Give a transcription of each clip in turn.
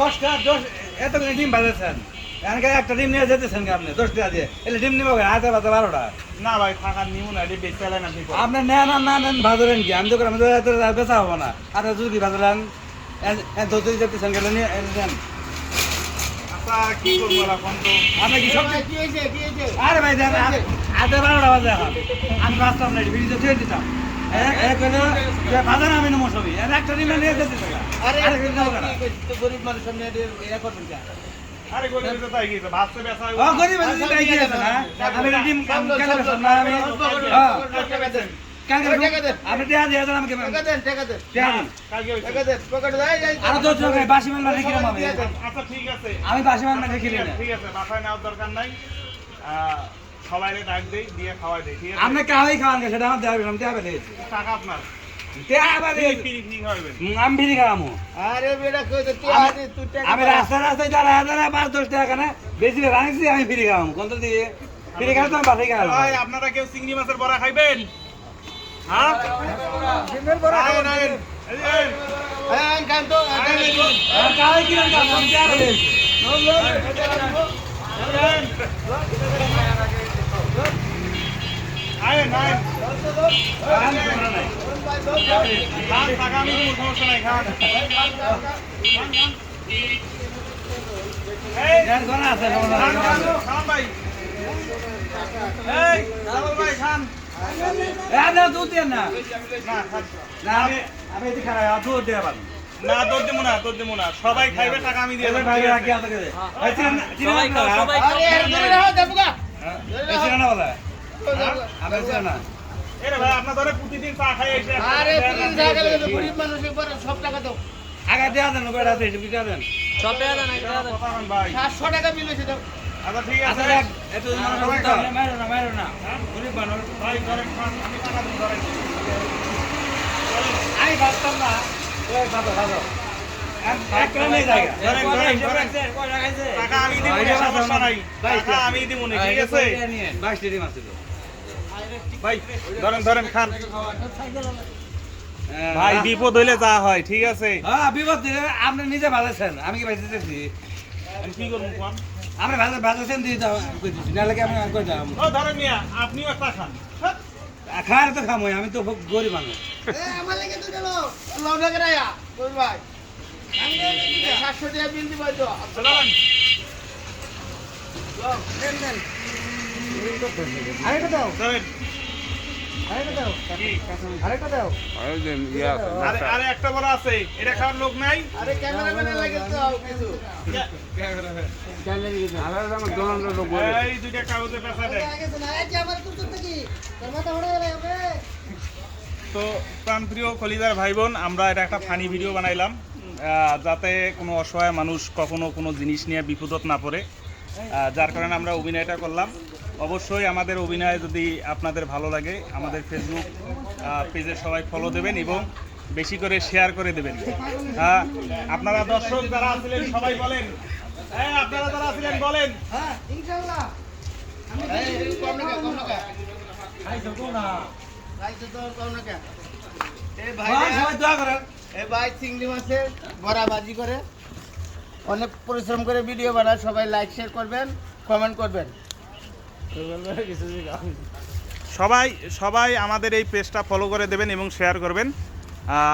10টা 10 এত করে ডিম বাজাচ্ছেন এখানকার একটা ডিম নিয়ে যেতেছেন আপনি 10 টাকা দিয়ে এলে ডিম নিবো হাতে বাজে 12টা না ভাই টাকা নিমু না, এটি বেচতে না ঠিক আপনি নেন না নেন ভাজলেন কি আমি তো করে আমি তো এত বেচা হবো না আর যদি কি ভাজলেন ধরতে যেতেছেন গেলে নিয়ে নেন আচ্ছা কি করবো এখন তো আপনি কি সব কি হয়েছে আরে ভাই দেন আধে 12টা বাজে এখন আমি বাঁচতাম না ভিডিও ছেড়ে দিতাম এক হলো বাজার আমি নেবো সবই একটা ডিম নিয়ে যেতেছেন আরে আরে নেবো কেন? তো গরিব মানুষ সামনে এরা করবেন কেন? আরে গরিব তো তাই গিয়েছে ভাবতে বেচা ও গরিব আছে তাই কি আছে না আমি ডিম কেন বেচলাম না আমি হ্যাঁ কেন আপনি টাকা দিয়ে দেন আমাকে টাকা দেন টাকা দিন কালকে হইছে। টাকা দেন পকেটে দেয় যাই আরো 10 টাকা বাসি মাল না রেখে আমি আচ্ছা ঠিক আছে আমি বাসি মাল না রেখে ঠিক না আছে, ঠিক আছে বাসায় নেওয়ার দরকার নাই সবাই ডাক দেই দিয়ে খাওয়াই দেই ঠিক আছে আপনি কাহাই খাওয়ান সেটা আমার দেওয়া আমি দেওয়া পেয়েছি টাকা আপনার দেওয়া ফ্রি ফ্রি ফ্রি খাওয়াবেন আমি ফিরি খাওয়ামো আরে বেটা কই তো তুই আরে তুই টাকা আমি রাস্তায় দাঁড়া 5-10 টাকা কেন বেশি রাখছি আমি ফিরি খাওয়ামো কোন দিয়ে ফিরি খাওয়া তো আমি বাসায় খাওয়াবো ভাই আপনারা কেউ চিংড়ি মাছের বড়া খাইবেন হ্যাঁ ডিমের বড়া আয়েন, আয়েন। এই যে, আয়েন। হ্যাঁ কান তো কাহাই কিনা আমি দেওয়া পেয়েছি আয়েন, আয়েন। খান, টাকা আমি দিব, সমস্যা নাই, খান। খান, খান। এই, আছে খান, খান, খান ভাই। এই, রাহুল ভাই, খান। দুধ দেন না না, খান। না আমি এটি খারাপ দুধ দেওয়া পারি না, তোর দেবো না, তোর দেবো না। সবাই খাইবে, টাকা আমি দিয়ে দেবো, ঠিক আছে? আরে এর ধরে রাখো দেবো গা এরে ভাই, আপনার ধরে প্রতিদিন চা খাই এসে আরে প্লিজ জায়গা লাগে গরিব মানুষের পরে সব টাকা দাও আগে দেওয়া দেন বেড়া দেন দেওয়া দেন সব টাকা দেন কথা বলেন ভাই। 700 টাকা বিল হয়েছে দাও আচ্ছা, ঠিক আছে। আচ্ছা এত মারো না গরিব মানুষ ভাই, ধরেন, খান, আমি টাকা দিই, ধরেন। আমি ভাবতাম না ভালো ভালো এক নেই জায়গা ধরেন, ধরেন, ধরেন। টাকা আমি দিব না, সমস্যা নাই। টাকা আমি দিব না, ঠিক আছে? 22 টাকা মাছ ছিল ভাই, ধরেন, ধরেন, খান। ভাই, বিপদ হইলে যা হয়, ঠিক আছে? হ্যাঁ বিপদ দিলে আপনি নিজে ভাজাছেন আমি কি ভাজতেছি আমি কি করবো, কোন? আপনি ভাজাছেন দিয়ে দাও কইতেছি নাহলে কি আমি কই দাম ও, ধরেন মিয়া, আপনিও একটা খান। হ্যাঁ? খাওয়ার তো খামোই আমি তো খুব গরিব মানুষ এ আমার লাগে দুটো লো টাকা রায়া কই ভাই 700 টাকা বিল দিবা তো চলেন। আরেকটা দাও ধরেন। আরেকটা দাও কি? আরেকটা দাও আরে একটা বড় আছে, এটা খাওয়ার লোক নাই? আরে ক্যামেরাম্যানের লাগে তো কিছু এই দুইটা কাগজে পেঁচা দেন। তো প্রাণপ্রিয় খলিদার ভাই বোন, আমরা এটা একটা ফানি ভিডিও বানাইলাম যাতে কোনো অসহায় মানুষ কখনো কোনো জিনিস নিয়ে বিপদত না পড়ে, যার কারণে আমরা অভিনয়টা করলাম। অবশ্যই আমাদের অভিনয় যদি আপনাদের ভালো লাগে আমাদের ফেসবুক পেজে সবাই ফলো দেবেন এবং বেশি করে শেয়ার করে দেবেন। আপনারা দর্শক যারা আছিলেন সবাই বলেন, আপনারা যারা আছিলেন বলেন। হ্যাঁ ইনশাআল্লাহ আমি কম না কম না খাইছো তো না খাইছো তো কম না এই ভাই ভাই সবাই দোয়া করেন এই ভাই চিংড়ি মাছের বড়া ভাজি করে অনেক পরিশ্রম করে ভিডিও বানায়, সবাই লাইক শেয়ার করবেন, কমেন্ট করবেন। সবাই সবাই আমাদের এই পেজটা ফলো করে দেবেন এবং শেয়ার করবেন।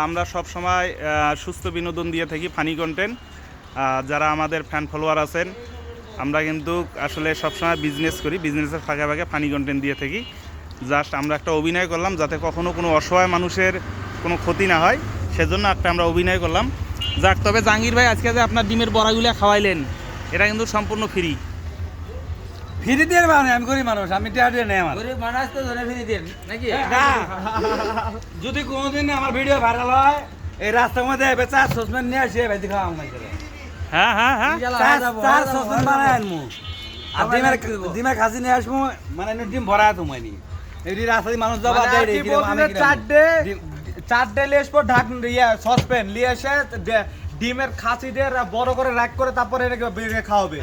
আমরা সব সময় সুস্থ বিনোদন দিয়ে থাকি, ফানি কন্টেন্ট। যারা আমাদের ফ্যান ফলোয়ার আছেন, আমরা কিন্তু আসলে সবসময় বিজনেস করি, বিজনেসের ফাঁকে ফাঁকে ফানি কন্টেন্ট দিয়ে থাকি। জাস্ট আমরা একটা অভিনয় করলাম যাতে কখনো কোনো অসহায় মানুষের কোনো ক্ষতি না হয়, সেজন্য একটা আমরা অভিনয় করলাম। যাক, তবে জাহাঙ্গীর ভাই আজকে যে আপনার ডিমের বড়াগুলো খাওয়াইলেন এটা কিন্তু সম্পূর্ণ ফ্রি। ফ্রি দিয়ে মানে আমি গরিব মানুষ আমি টাকা দিয়ে নেই আমার গরিব মানুষ তো ধরে ফিরে দেন নাকি না যদি কোনোদিন আমার ভিডিও ভাইরাল হয় এই রাস্তার মধ্যে বেচা সসম্যান নিয়ে আসে ভাইতে খাওয়া আমার হ্যাঁ, হ্যাঁ, হ্যাঁ। চার সসম্যান বানায় আনমু আর ডিমের খাসি নিয়ে আসবো মানে ডিম ভরা তোমায় নি এই রাস্তায় মানুষ যাবো চারটে লিয়ে ঢাক সসপেন লিয়ে এসে ডিমের খাসি দিয়ে বড় করে র্যাক করে তারপরে এটাকে খাওয়াবে।